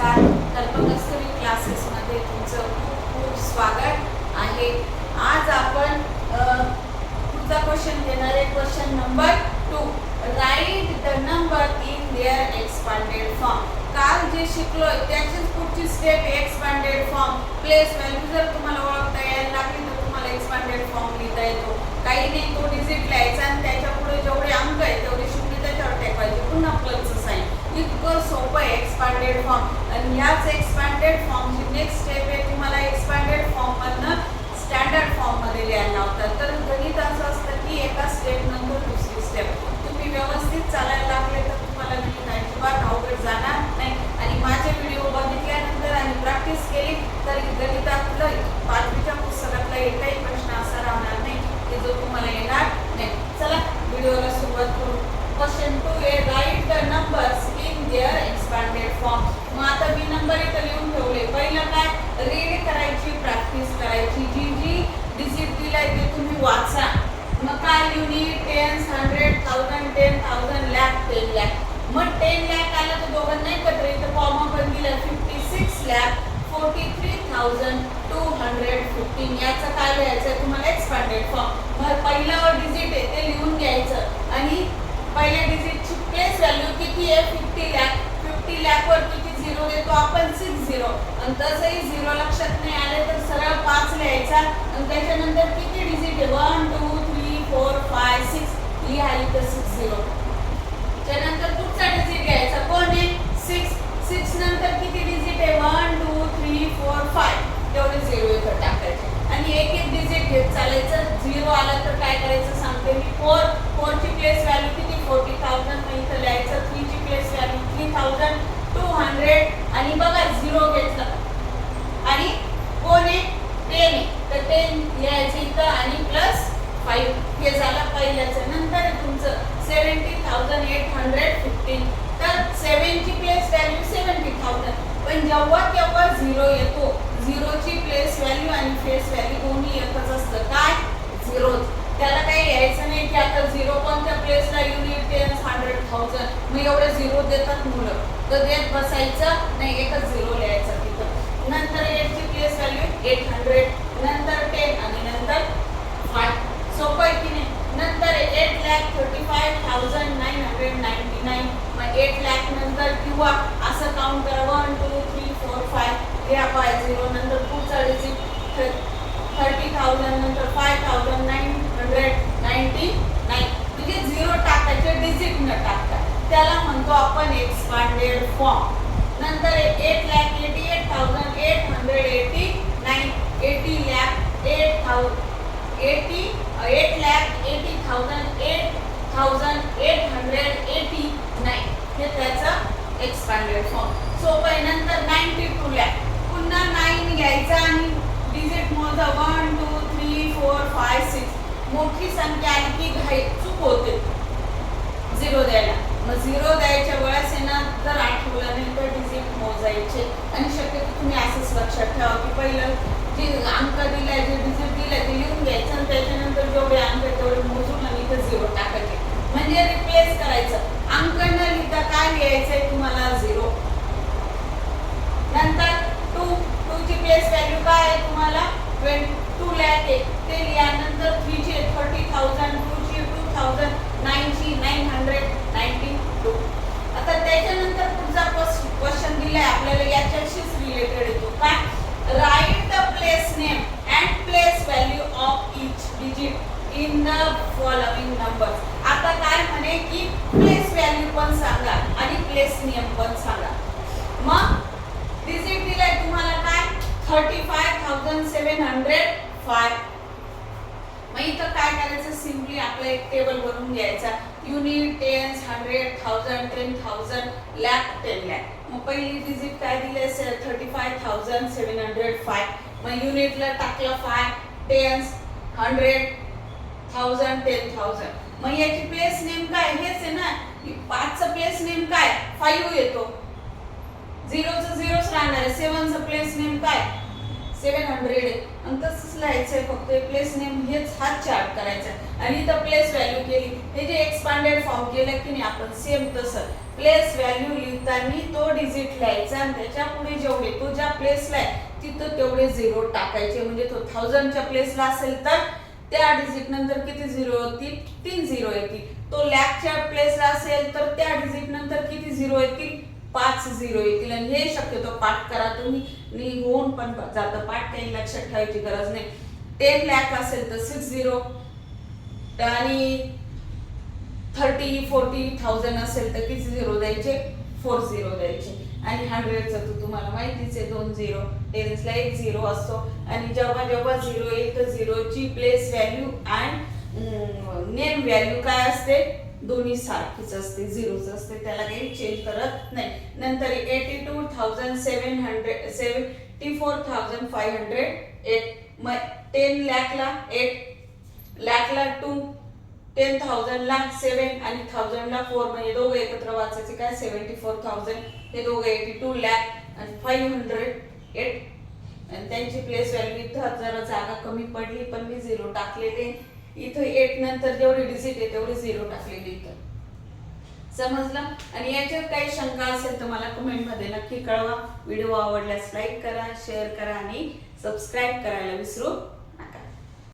नमस्कार. कल्पकस्तुरी क्लासेसमध्ये तुमचं खूप खूप स्वागत आहे. आज आपण पुढचा क्वेश्चन घेणार आहे. Question number 2. Write the number in their expanded form. काल जे शिकलो त्याचीच पुढची step expanded form. Place value जर तुम्हाला ओळखता यायला लागली तर तुम्हाला एक्सपांडेड फॉर्म लिहिता येतो. काही नाही, तो डिजिट लिहायचा आणि त्याच्या पुढे जेवढे अंक आहेत तेवढे शून्य त्याच्यावर टाकायचे, पुन्हा प्लसचं साइन. इतकं सोपं आहे एक्सपांडेड फॉर्म. आणि याच एक्सपांडेड फॉर्मची नेक्स्ट स्टेप आहे, तुम्हाला एक्सपांडेड फॉर्म मधनं स्टँडर्ड फॉर्म मध्ये लिहायला लावतात. तर गणित असं असतं की एका स्टेप नंतर दुसरी स्टेप तुम्ही व्यवस्थित चालायला लागले तर तुम्हाला गणित अजिबात अवघड जाणार नाही. आणि माझे व्हिडिओ बघितल्यानंतर आणि प्रॅक्टिस केली तर गणितातलं 5वीच्या पुस्तकातला एकही प्रश्न असा राहणार नाही की जो तुम्हाला येणार नाही. चला व्हिडिओला सुरुवात करू. क्वेश्चन 2 आहे, write the numbers in their expanded form. मग आता बी नंबर इथं लिहून ठेवले. पहिलं काय, रीड करायची, प्रॅक्टिस करायची. जी जी डिजिट दिलाय ते तुम्ही वाचा. मग काय, युनिट, टेन्स, 100, 1000, 10,000, लाख, 10 लाख. मग 10 लाख आलं तर दोघांना एकत्र इथं कॉमा पण दिला. 56 लाख 43,215. याचं काय लिहायचं तुम्हाला एक्सपांडेड फॉर्म. मग पहिलं डिजिट आहे ते लिहून घ्यायचं आणि पहिल्या डिजिटची प्लेस व्हॅल्यू किती आहे 50 लाख. 50 लाख वर किती झिरो देतो आपण 60. आणि तसंही झिरो लक्षात नाही आले तर सरळ 5 लिहायचा आणि त्याच्यानंतर किती डिजिट आहे 1 2 3 4 5 6 लिहा इथं 60. त्यानंतर पुढचा डिजिट घ्यायचा, कोण आहे 6. 6 नंतर किती डिजिट आहे 1 2 3 4 5 तेवढे झिरो इथं टाकायचे आणि एक एक डिजिट घेत चालायचं. झिरो आला तर काय करायचं सांगते मी. 4 ची प्लेस व्हॅल्यू किती 40,000 मग इथं लिहायचं. 3 ची प्लेस व्हॅल्यू 3,200 आणि बघा झिरो घेतलं आणि कोण आहे 10 आहे तर 10 लिहायचं इथं आणि प्लस 5. हे झालं पहिल्याचं. नंतर तुमचं 70,815. तर 7 ची प्लेस व्हॅल्यू 70,000 पण जेव्हा केव्हा झिरो येतो, झिरोची प्लेस व्हॅल्यू आणि फेस व्हॅल्यू दोन्ही एकच असतं. काय, झिरो. त्याला काही यायचं नाही की आता झिरो कोणत्या प्लेसला, युनिट, टेन्स, 100, 1000 मग एवढे झिरो देतात मुलं तर देत बसायचं नाही, एकच झिरो लिहायचा तिथं. नंतर 8 ची प्लेस व्हॅल्यू 800, नंतर 10 आणि नंतर 5. सोपं आहे की नाही. नंतर 8,35,999. मग 8 लाख नंतर किंवा असं काउंट करा 1 2 3 4 5 हे आपण 0. नंतर पुढचा डिजिट 30,000 नंतर 5,999 म्हणजे झिरो टाकायचे, डिजिट न टाकता. त्याला म्हणतो आपण एक्सपांडेड फॉर्म. नंतर 8,88,889. 80 लाख 8,80,889 हे त्याचं एक्सपांडेड फॉर्म. सोपं आहे. नंतर 92 लाख पुन्हा 9 घ्यायचा आणि डिजिट मोजा 1 2 3 4 5 6. मोठी संख्या आली की घाई चूक होते झिरो द्यायला. मग झिरो द्यायच्या वेळेस आहे ना, जर आठवलं नाही तर डिजिट मोजायचे. आणि शक्यतो तुम्ही असंच लक्षात ठेवा की पहिलं जे अंक दिलाय, जे डिजिट दिलाय ते लिहून घ्यायचं आणि त्याच्यानंतर जेवढे अंक तेवढे मोजून आणि इथं झिरो टाकायचे म्हणजे रिप्लेस करायचं. अंक न लिहिता काय लिहायचंय तुम्हाला 0. नंतर 2 ची प्लेस व्हॅल्यू काय आहे तुम्हाला 22 लाख आहे ते लिहा. नंतर 3 ची 30,000, 2 ची 2,000, 9 ची 992. आता त्याच्यानंतर पुढचा क्वेश्चन दिलाय आपल्याला याच्याशीच रिलेटेड येतो. काय, write the place name and place value of each digit in the following numbers. आता काय म्हणे की प्लेस व्हॅल्यू पण सांगा आणि प्लेस नेम पण सांगा. मग डिजिट दिलाय तुम्हाला काय 35,705. मग इथं काय करायचं, सिम्पली आपला एक टेबल बनवून घ्यायचा. Unit, tens, 100, 1000, 10,000, lakh, 10 lakh. मग पहिली डिजिट काय दिले 35,705. मग युनिटला टाकलं 5, टेन्स 100, 1000, 10,000. मग याची प्लेस नेम काय, हेच आहे ना. 5चं प्लेस नेम काय 5 येतो. 0चं 0च राहणार आहे. 7चं प्लेस नेम काय 700 आहे. आणि तसंच लिहायचंय, फक्त प्लेस नेम हेच हाच चार्ट करायचा आणि इथं प्लेस व्हॅल्यू केली. हे जे एक्सपांडेड फॉर्म केलं की नाही आपण सेम तसं प्लेस व्हॅल्यू लिहिताना तो डिजिट लिहायचा आणि त्याच्या पुढे जेवढे तो ज्या प्लेसला आहे तिथं तेवढे झिरो टाकायचे. म्हणजे तो 1000च्या प्लेसला असेल तर त्या डिजिट नंतर किती झिरो येतील? 3 झिरो येतील. तो लॅखच्या प्लेसला असेल तर त्या डिजिट नंतर किती झिरो येतील? 5 झिरो येतील. आणि हे शक्यतो पाठ करा तुम्ही, होऊन पण जातं पाठ, काही लक्षात ठेवायची गरज नाही. 10 लाख असेल तर 6 झिरो, आणि 30-40,000 असेल तर किती झिरो द्यायचे? 4 झिरो द्यायचे. आणि 100चं तर तुम्हाला माहितीच आहे 2 झिरो, टेन्सला 1 झिरो असतो. आणि जेव्हा जेव्हा झिरो येईल तर झिरोची place value and name value काय असते? दोन्ही सारखीच असते, झिरोच असते, त्याला काही चेंज करत नाही. नंतर 84,508, मग 10 लाखला 8, लाखला 2, 10,000ला 7 आणि 1000ला 4, म्हणजे दोघं एकत्र वाचायचे काय? 74,000. हे दोघं 82 लाख आणि 508. आणि त्यांची प्लेस व्हॅल्यू इथं जरा जागा कमी पडली पण मी झिरो टाकलेले. इथं 8 नंतर जेवढी डिजिट आहे तेवढी झिरो टाकलेली इथं. समजलं? आणि याच्यात काही शंका असेल तर मला कमेंट मध्ये नक्की कळवा. व्हिडिओ आवडल्यास लाईक करा, शेअर करा आणि सबस्क्राईब करायला विसरू